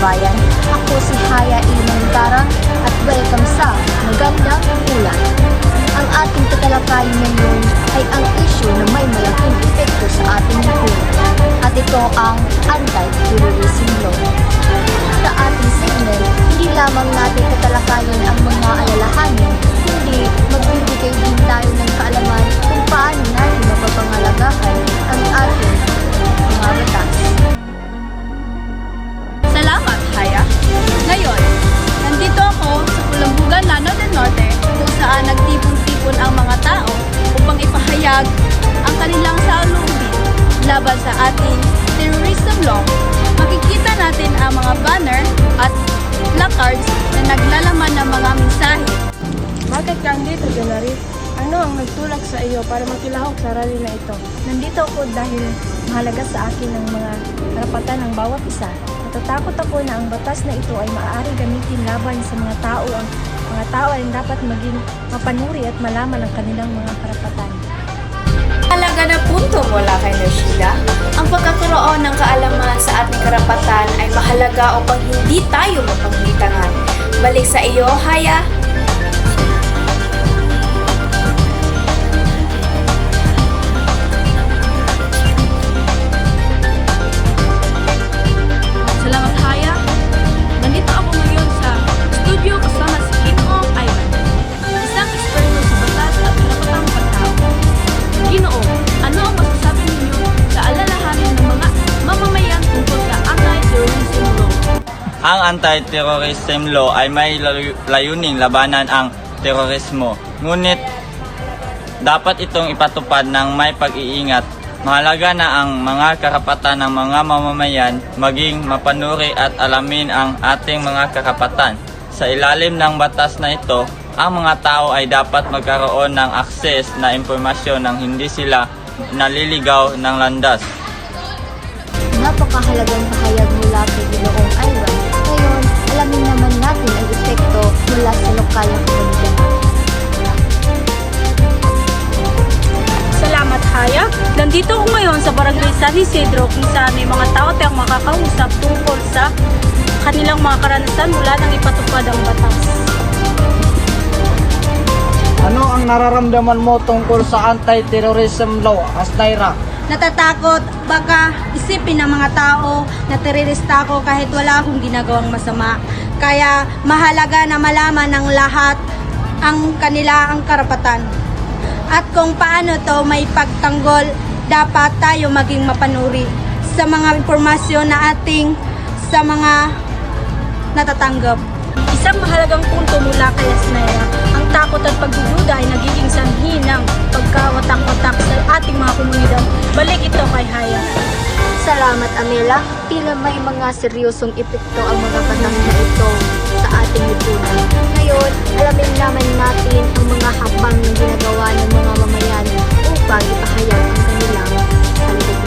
kababayan. Ako si Haya Imantarang at welcome sa Magandang Ulan. Ang ating tatalakayin ngayon ay ang issue na may malaking epekto sa ating lipunan. At ito ang anti-terrorism law. Sa ating segment, hindi lamang natin tatalakayin ang mga alalahanin, kundi magbibigay din tayo ng kaalaman kung paano natin mapapangalagahan ang ating mga batas. Salamat, Haya. Ngayon, nandito ako sa Pulambugan, Lanao del Norte kung saan nagtipon-tipon ang mga tao upang ipahayag ang kanilang saloobin laban sa ating terrorism law. Makikita natin ang mga banner at placards na naglalaman ng mga mensahe. Bakit ka andito, January? Ano ang nagtulak sa iyo para makilahok sa rally na ito? Nandito ako dahil mahalaga sa akin ang mga karapatan ng bawat isa. Natatakot ako na ang batas na ito ay maaaring gamitin laban sa mga tao. Ang mga tao ay dapat maging mapanuri at malaman ang kanilang mga karapatan. Halaga na punto mula kay Sheila, ang pagkakaroon ng kaalaman sa ating karapatan ay mahalaga upang hindi tayo mapagbitangan. Balik sa iyo, Haya. Salamat, Haya. Nandito ako ngayon sa studio kasama si Ginoong Ivan, isang eksperto sa batas at karapatang pagtao. Ginoong, ano ang masasabi ninyo sa alalahanin ng mga mamamayan tungkol sa anti-terrorism law? Ang anti-terrorism law ay may layuning labanan ang terorismo. Ngunit dapat itong ipatupad ng may pag-iingat. Mahalaga na ang mga karapatan ng mga mamamayan maging mapanuri at alamin ang ating mga karapatan. Sa ilalim ng batas na ito, ang mga tao ay dapat magkaroon ng akses na impormasyon nang hindi sila naliligaw ng landas. Napakahalagang pahayag mula kay Ginoong Ivan. Ngayon, alamin naman natin ang epekto mula sa lokal na komunidad. Salamat, Haya. Nandito ako ngayon sa Barangay San Isidro kung saan may mga tao tayong makakausap tungkol sa kanilang mga karanasan mula nang ipatupad ang batas. Ano ang nararamdaman mo tungkol sa anti-terrorism law, Asnaira? Natatakot, baka isipin ng mga tao na terorista ako kahit wala akong ginagawang masama. Kaya mahalaga na malaman ng lahat ang kanila ang karapatan. At kung paano to may pagtanggol, dapat tayo maging mapanuri sa mga impormasyon na ating sa mga natatanggap. Isang mahalagang punto mula kay Asnaira, ang takot at pagdududa ay nagiging sanhi ng pagkawatak-watak sa ating mga komunidad. Balik ito kay Haya. Salamat, Amela. Tila may mga seryosong epekto ang mga batas na ito sa ating lipunan. Ngayon, alamin naman natin ang mga hakbang na ginagawa ng mga mamayan upang ipahayag ang kanilang saloobin.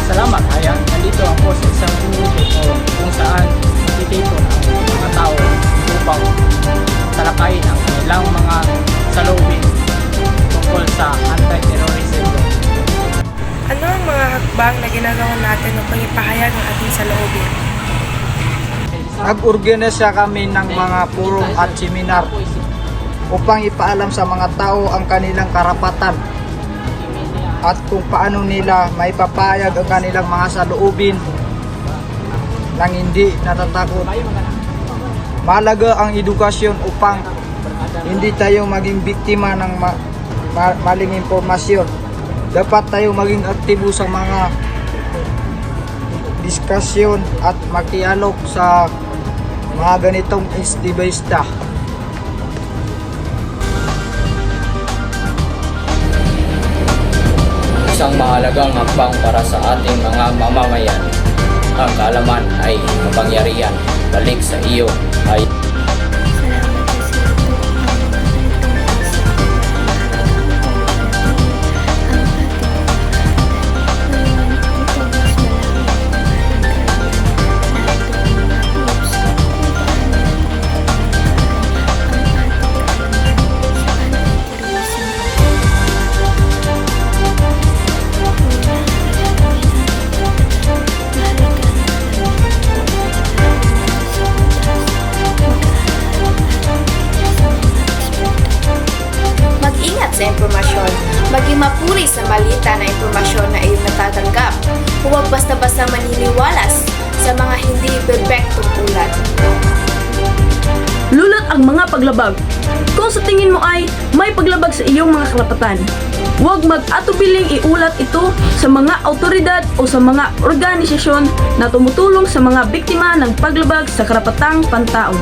Salamat, Haya. Nandito ako sa isang community kung saan titipon ang mga tao upang talakayin ang kanilang mga saloobin tungkol sa anti-terrorism law. Ano ang mga hakbang na ginagawa natin upang ipahayag ang ating saloobin? Nag-organisa kami ng mga forum at seminar upang ipaalam sa mga tao ang kanilang karapatan at kung paano nila maipapahayag ang kanilang mga saloobin nang hindi natatakot. Mahalaga ang edukasyon upang hindi tayo maging biktima ng maling impormasyon. Dapat tayo maging aktibo sa mga diskusyon at makialok sa mga ganitong isdibista. Isang mahalagang hakbang para sa ating mga mamamayan. Ang kaalaman ay kapangyarihan. Balik sa iyo ay Huwag basta-basta maniniwalas sa mga hindi perpektong ulat. Lulat ang mga paglabag. Kung sa tingin mo ay may paglabag sa iyong mga karapatan, huwag mag-atubiling iulat ito sa mga autoridad o sa mga organisasyon na tumutulong sa mga biktima ng paglabag sa karapatang pantao.